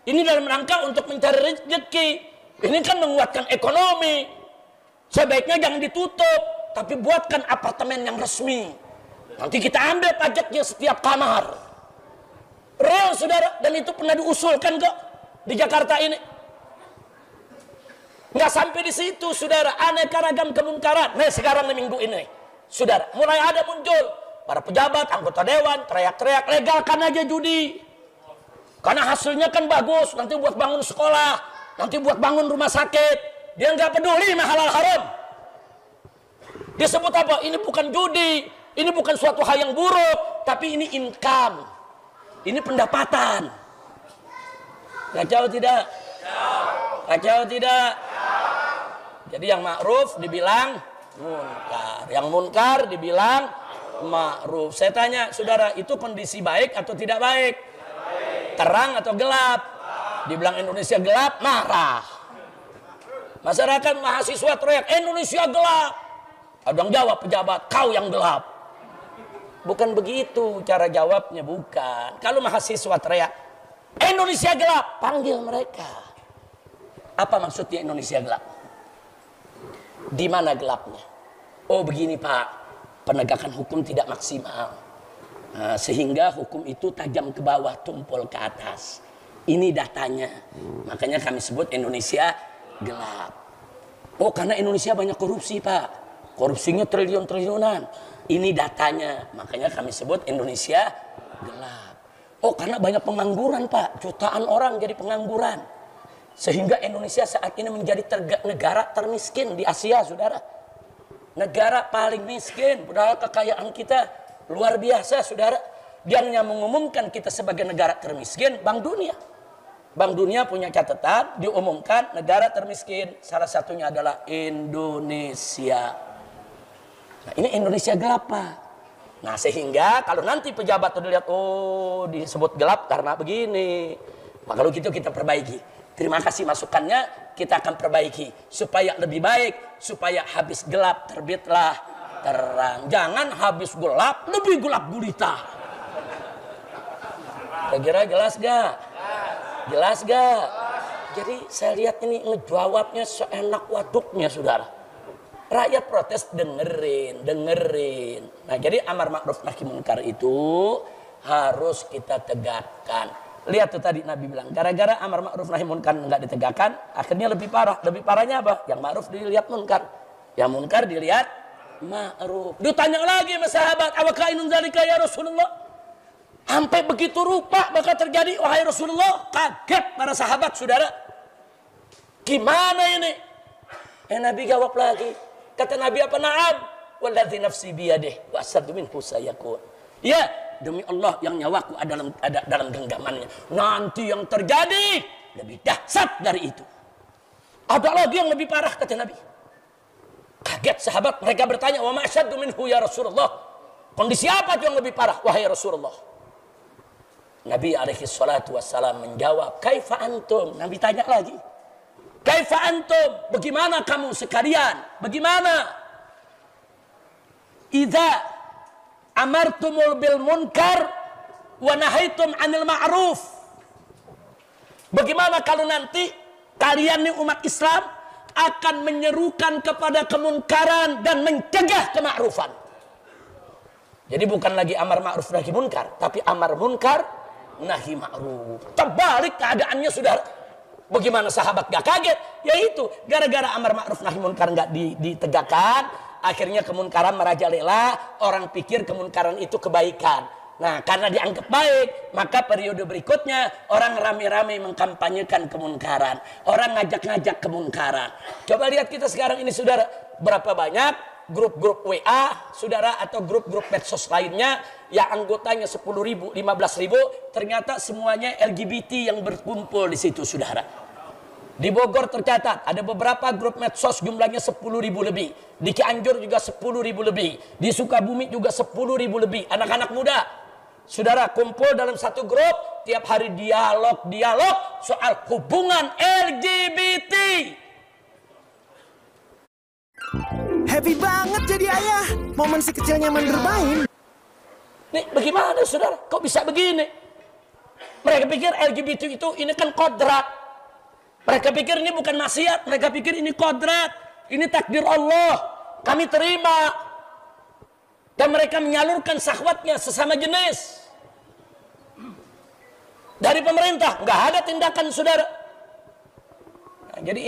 Ini dalam rangka untuk mencari rezeki. Ini kan menguatkan ekonomi. Sebaiknya jangan ditutup, tapi buatkan apartemen yang resmi. Nanti kita ambil pajaknya setiap kamar. Real saudara, dan itu pernah diusulkan kok di Jakarta ini. Nggak sampai di situ saudara, aneka ragam kemungkaran. Nah sekarang di minggu ini saudara, mulai ada muncul para pejabat, anggota dewan teriak-teriak legalkan aja judi. Karena hasilnya kan bagus, nanti buat bangun sekolah, nanti buat bangun rumah sakit. Dia nggak peduli sama halal haram. Disebut apa? Ini bukan judi, ini bukan suatu hal yang buruk, tapi ini income, ini pendapatan. Kacau tidak? Kacau tidak? Jadi yang ma'ruf dibilang munkar, yang munkar dibilang ma'ruf. Saya tanya saudara, itu kondisi baik atau tidak baik? Terang atau gelap? Dibilang Indonesia gelap, marah. Masyarakat mahasiswa teriak, Indonesia gelap. Ada yang jawab pejabat, kau yang gelap. Bukan begitu cara jawabnya, bukan. Kalau mahasiswa teriak, Indonesia gelap, panggil mereka. Apa maksudnya Indonesia gelap? Di mana gelapnya? Oh begini Pak, penegakan hukum tidak maksimal. Nah, sehingga hukum itu tajam ke bawah, tumpul ke atas. Ini datanya. Makanya kami sebut Indonesia gelap. Oh karena Indonesia banyak korupsi Pak. Korupsinya triliun-triliunan. Ini datanya. Makanya kami sebut Indonesia gelap. Oh karena banyak pengangguran Pak. Jutaan orang jadi pengangguran. Sehingga Indonesia saat ini menjadi negara termiskin di Asia saudara. Negara paling miskin. Padahal kekayaan kita luar biasa saudara. Dan yang mengumumkan kita sebagai negara termiskin Bank Dunia. Bank Dunia punya catatan, diumumkan negara termiskin. Salah satunya adalah Indonesia. Nah ini Indonesia gelap Pak. Nah sehingga kalau nanti pejabat itu dilihat, oh disebut gelap karena begini. Nah, kalau gitu kita perbaiki. Terima kasih masukannya, kita akan perbaiki. Supaya lebih baik, supaya habis gelap terbitlah terang. Jangan habis gelap, lebih gelap gulita. Kira-kira jelas gak? Jelas gak? Jadi saya lihat ini ngejawabnya seenak waduknya saudara. Rakyat protes dengerin. Nah jadi amar ma'ruf nahi munkar itu harus kita tegakkan. Lihat tuh tadi Nabi bilang, gara-gara amar ma'ruf nahi munkar nggak ditegakkan, akhirnya lebih parah. Lebih parahnya apa? Yang ma'ruf dilihat munkar, yang munkar dilihat ma'ruf. Ditanya lagi sama sahabat, awakainun zalika ya Rasulullah? Sampai begitu rupa bakal terjadi wahai Rasulullah. Kaget para sahabat saudara. Gimana ini? Nabi jawab lagi. Kata Nabi apa? Na'am. Walladzi nafsi biyadih wa asaddu minhu sayakun. Ya, demi Allah yang nyawaku ada dalam genggamannya. Nanti yang terjadi lebih dahsyat dari itu. Ada lagi yang lebih parah kata Nabi. Kaget sahabat, mereka bertanya, "Wa ma asaddu minhu ya Rasulullah?" Kondisi apa itu yang lebih parah wahai Rasulullah? Nabi alaihi salatu wassalam menjawab, "Kaifa antum?" Nabi tanya lagi. "Kaifa antum? Bagaimana kamu sekalian? Bagaimana? Idza amartumul bil munkar wa nahaitum 'anil ma'ruf." Bagaimana kalau nanti kalian nih umat Islam akan menyerukan kepada kemunkaran dan mencegah kema'rufan. Jadi bukan lagi amar ma'ruf nahi munkar, tapi amar munkar nahi ma'ruf. Terbalik keadaannya saudara. Bagaimana sahabat gak kaget? Yaitu gara-gara amar ma'ruf nahi munkar gak ditegakkan, akhirnya kemunkaran merajalela. Orang pikir kemunkaran itu kebaikan. Nah karena dianggap baik, maka periode berikutnya orang rame-rame mengkampanyekan kemunkaran. Orang ngajak-ngajak kemunkaran. Coba lihat kita sekarang ini saudara, berapa banyak grup-grup WA saudara atau grup-grup medsos lainnya yang anggotanya 10.000, 15.000, ternyata semuanya LGBT yang berkumpul di situ saudara. Di Bogor tercatat ada beberapa grup medsos jumlahnya 10.000 lebih. Di Cianjur juga 10.000 lebih. Di Sukabumi juga 10.000 lebih. Anak-anak muda saudara kumpul dalam satu grup, tiap hari dialog soal hubungan LGBT. Happy banget jadi ayah. Momen si kecil nyaman bermain. Nih bagaimana saudara? Kok bisa begini? Mereka pikir LGBT itu ini kan kodrat. Mereka pikir ini bukan maksiat. Mereka pikir ini kodrat. Ini takdir Allah. Kami terima. Dan mereka menyalurkan syahwatnya sesama jenis. Dari pemerintah nggak ada tindakan, saudara. Nah, jadi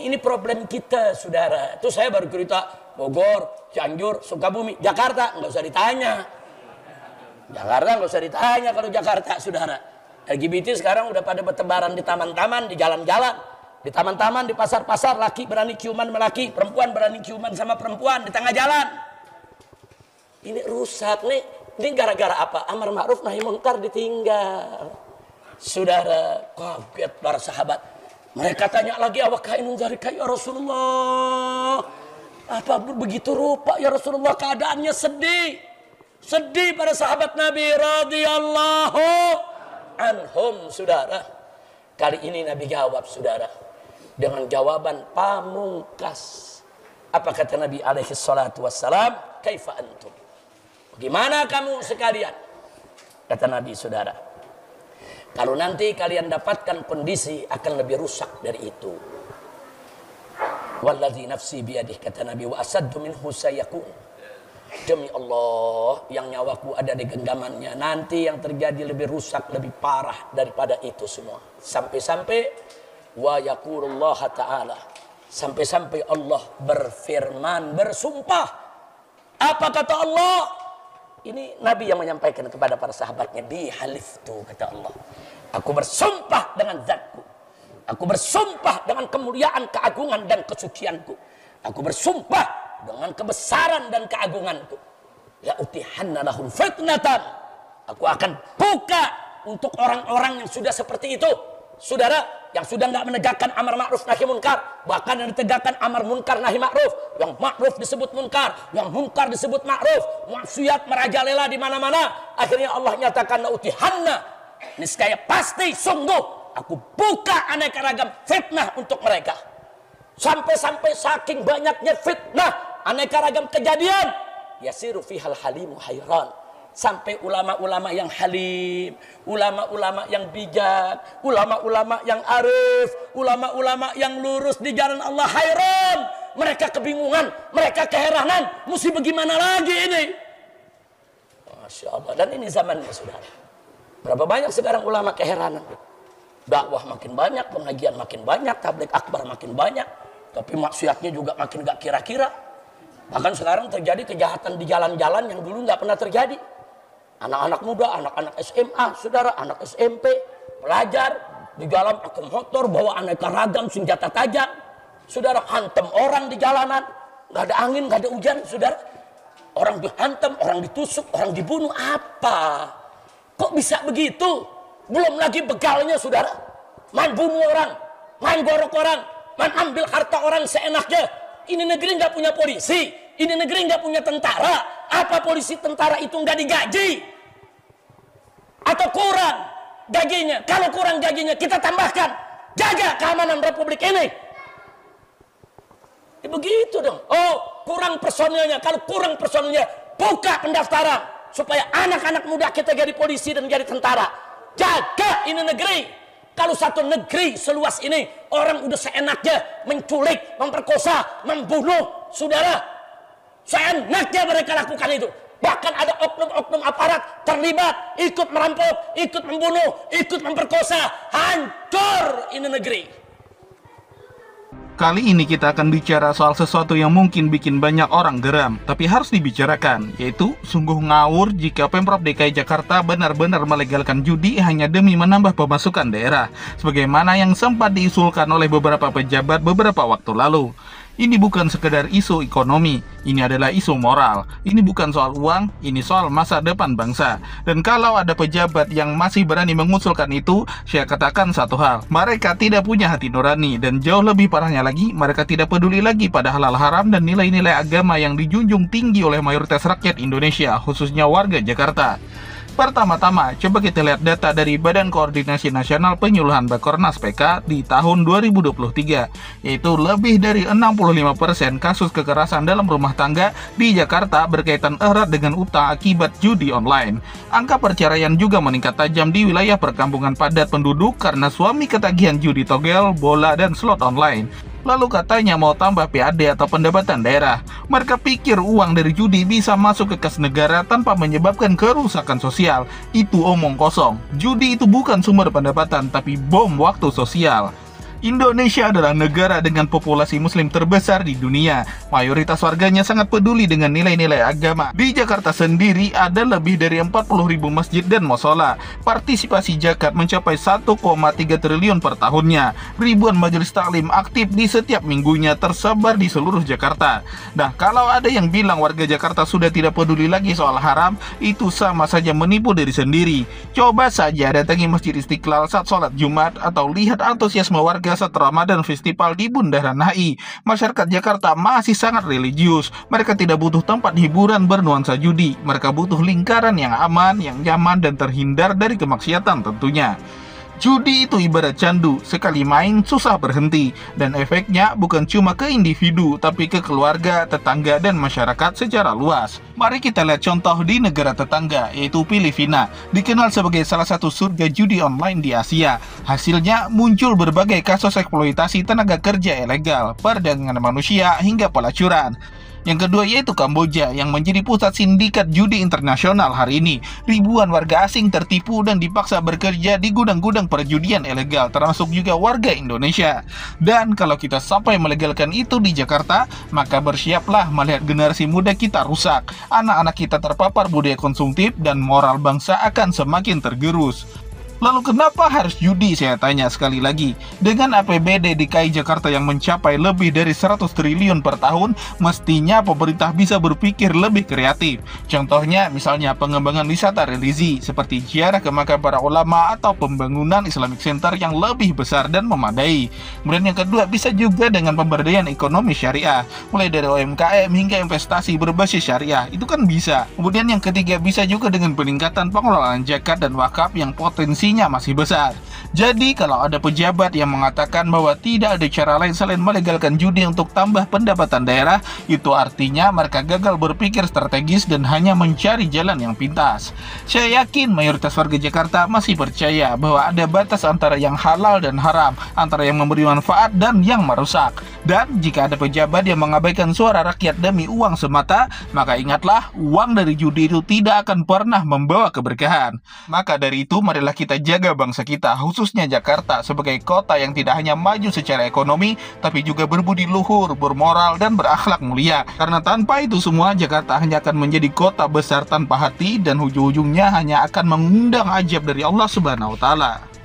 ini problem kita, saudara. Itu saya baru cerita Bogor, Cianjur, Sukabumi, Jakarta nggak usah ditanya. Jakarta nggak usah ditanya kalau Jakarta, saudara. LGBT sekarang udah pada bertebaran di taman-taman, di jalan-jalan, di taman-taman, di pasar-pasar. Laki berani ciuman sama laki, perempuan berani ciuman sama perempuan di tengah jalan. Ini rusak nih. Ini gara-gara apa? Amar ma'ruf nahi munkar ditinggal. Saudara, kaget para sahabat. Mereka tanya lagi, awak kainun dzalika ya Rasulullah. Apa begitu rupa ya Rasulullah? Keadaannya sedih. Sedih para sahabat Nabi radhiyallahu anhum, saudara. Kali ini Nabi jawab, saudara, dengan jawaban pamungkas. Apa kata Nabi alaihi salatu wassalam? Kaifa antum? Bagaimana kamu sekalian? Kata Nabi, saudara, kalau nanti kalian dapatkan kondisi akan lebih rusak dari itu. Wallazi nafsi biyadih, kata Nabi, wa asaddu minhu sayakun. Demi Allah yang nyawaku ada di genggamannya, nanti yang terjadi lebih rusak, lebih parah daripada itu semua. Sampai-sampai wa yaqulullah ta'ala, sampai-sampai Allah berfirman, bersumpah. Apa kata Allah? Ini Nabi yang menyampaikan kepada para sahabatnya, bi haliftu, kata Allah, aku bersumpah dengan zatku, aku bersumpah dengan kemuliaan, keagungan dan kesucianku, aku bersumpah dengan kebesaran dan keagunganku, la utihanna lahum fitnatan, aku akan buka untuk orang-orang yang sudah seperti itu, saudara, yang sudah nggak menegakkan amar ma'ruf nahi munkar, bahkan yang ditegakkan amar munkar nahi ma'ruf, yang ma'ruf disebut munkar, yang munkar disebut ma'ruf, maksiat merajalela di mana-mana. Akhirnya Allah nyatakan la utihanna, niscaya pasti sungguh aku buka aneka ragam fitnah untuk mereka. Sampai-sampai saking banyaknya fitnah, aneka ragam kejadian, yasiru fihal halimu hayran, sampai ulama-ulama yang halim, ulama-ulama yang bijak, ulama-ulama yang arif, ulama-ulama yang lurus di jalan Allah hayran. Mereka kebingungan, mereka keheranan, mesti bagaimana lagi ini? Masya Allah. Dan ini zamannya, saudara. Berapa banyak sekarang ulama keheranan? Dakwah makin banyak, pengajian makin banyak, tabligh akbar makin banyak, tapi maksiatnya juga makin gak kira-kira. Bahkan sekarang terjadi kejahatan di jalan-jalan yang dulu gak pernah terjadi. Anak-anak muda, anak-anak SMA, saudara, anak SMP, pelajar di jalan pakai motor, bawa aneka ragam senjata tajam, saudara, hantam orang di jalanan, nggak ada angin, nggak ada hujan, saudara, orang dihantam, orang ditusuk, orang dibunuh. Apa? Kok bisa begitu? Belum lagi begalnya, saudara, main bunuh orang, main gorok orang, main ambil harta orang seenaknya. Ini negeri nggak punya polisi, ini negeri nggak punya tentara. Apa polisi tentara itu nggak digaji? Atau kurang gajinya? Kalau kurang gajinya kita tambahkan, jaga keamanan Republik ini. Ya, begitu dong. Oh, kurang personilnya. Kalau kurang personilnya, buka pendaftaran supaya anak-anak muda kita jadi polisi dan jadi tentara. Jaga ini negeri. Kalau satu negeri seluas ini orang udah seenaknya menculik, memperkosa, membunuh, saudara, seenaknya mereka lakukan itu. Bahkan ada oknum-oknum aparat terlibat, ikut merampok, ikut membunuh, ikut memperkosa. Hancur ini negeri. Kali ini kita akan bicara soal sesuatu yang mungkin bikin banyak orang geram, tapi harus dibicarakan, yaitu sungguh ngawur jika Pemprov DKI Jakarta benar-benar melegalkan judi hanya demi menambah pemasukan daerah, sebagaimana yang sempat diusulkan oleh beberapa pejabat beberapa waktu lalu. Ini bukan sekedar isu ekonomi, ini adalah isu moral. Ini bukan soal uang, ini soal masa depan bangsa. Dan kalau ada pejabat yang masih berani mengusulkan itu, saya katakan satu hal, mereka tidak punya hati nurani. Dan jauh lebih parahnya lagi, mereka tidak peduli lagi pada halal haram dan nilai-nilai agama yang dijunjung tinggi oleh mayoritas rakyat Indonesia, khususnya warga Jakarta. Pertama-tama, coba kita lihat data dari Badan Koordinasi Nasional Penyuluhan Bakornas PK di tahun 2023, yaitu lebih dari 65% kasus kekerasan dalam rumah tangga di Jakarta berkaitan erat dengan utang akibat judi online. Angka perceraian juga meningkat tajam di wilayah perkampungan padat penduduk karena suami ketagihan judi togel, bola, dan slot online. Lalu katanya mau tambah PAD atau pendapatan daerah. Mereka pikir uang dari judi bisa masuk ke kas negara tanpa menyebabkan kerusakan sosial. Itu omong kosong. Judi itu bukan sumber pendapatan, tapi bom waktu sosial. Indonesia adalah negara dengan populasi muslim terbesar di dunia. Mayoritas warganya sangat peduli dengan nilai-nilai agama. Di Jakarta sendiri ada lebih dari 40.000 masjid dan mushola. Partisipasi zakat mencapai 1,3 triliun per tahunnya. Ribuan majelis taklim aktif di setiap minggunya tersebar di seluruh Jakarta. Nah, kalau ada yang bilang warga Jakarta sudah tidak peduli lagi soal haram, itu sama saja menipu diri sendiri. Coba saja datangi Masjid Istiqlal saat sholat Jumat atau lihat antusiasme warga saat Ramadan festival di Bundaran HI. Masyarakat Jakarta masih sangat religius. Mereka tidak butuh tempat hiburan bernuansa judi. Mereka butuh lingkaran yang aman, yang nyaman, dan terhindar dari kemaksiatan tentunya. Judi itu ibarat candu, sekali main susah berhenti, dan efeknya bukan cuma ke individu, tapi ke keluarga, tetangga, dan masyarakat secara luas. Mari kita lihat contoh di negara tetangga, yaitu Filipina, dikenal sebagai salah satu surga judi online di Asia. Hasilnya muncul berbagai kasus eksploitasi tenaga kerja ilegal, perdagangan manusia, hingga pelacuran. Yang kedua yaitu Kamboja yang menjadi pusat sindikat judi internasional hari ini. Ribuan warga asing tertipu dan dipaksa bekerja di gudang-gudang perjudian ilegal, termasuk juga warga Indonesia. Dan kalau kita sampai melegalkan itu di Jakarta, maka bersiaplah melihat generasi muda kita rusak. Anak-anak kita terpapar budaya konsumtif dan moral bangsa akan semakin tergerus. Lalu kenapa harus judi, saya tanya sekali lagi. Dengan APBD DKI Jakarta yang mencapai lebih dari 100 triliun per tahun, mestinya pemerintah bisa berpikir lebih kreatif. Contohnya misalnya pengembangan wisata religi seperti ziarah ke makam para ulama atau pembangunan Islamic Center yang lebih besar dan memadai. Kemudian yang kedua bisa juga dengan pemberdayaan ekonomi syariah, mulai dari UMKM hingga investasi berbasis syariah, itu kan bisa. Kemudian yang ketiga bisa juga dengan peningkatan pengelolaan zakat dan wakaf yang potensi masih besar. Jadi kalau ada pejabat yang mengatakan bahwa tidak ada cara lain selain melegalkan judi untuk tambah pendapatan daerah, itu artinya mereka gagal berpikir strategis dan hanya mencari jalan yang pintas. Saya yakin mayoritas warga Jakarta masih percaya bahwa ada batas antara yang halal dan haram, antara yang memberi manfaat dan yang merusak. Dan jika ada pejabat yang mengabaikan suara rakyat demi uang semata, maka ingatlah, uang dari judi itu tidak akan pernah membawa keberkahan. Maka dari itu marilah kita jaga bangsa kita, khususnya Jakarta, sebagai kota yang tidak hanya maju secara ekonomi, tapi juga berbudi luhur, bermoral, dan berakhlak mulia. Karena tanpa itu semua, Jakarta hanya akan menjadi kota besar tanpa hati, dan ujung-ujungnya hanya akan mengundang ajab dari Allah Subhanahu wa Ta'ala.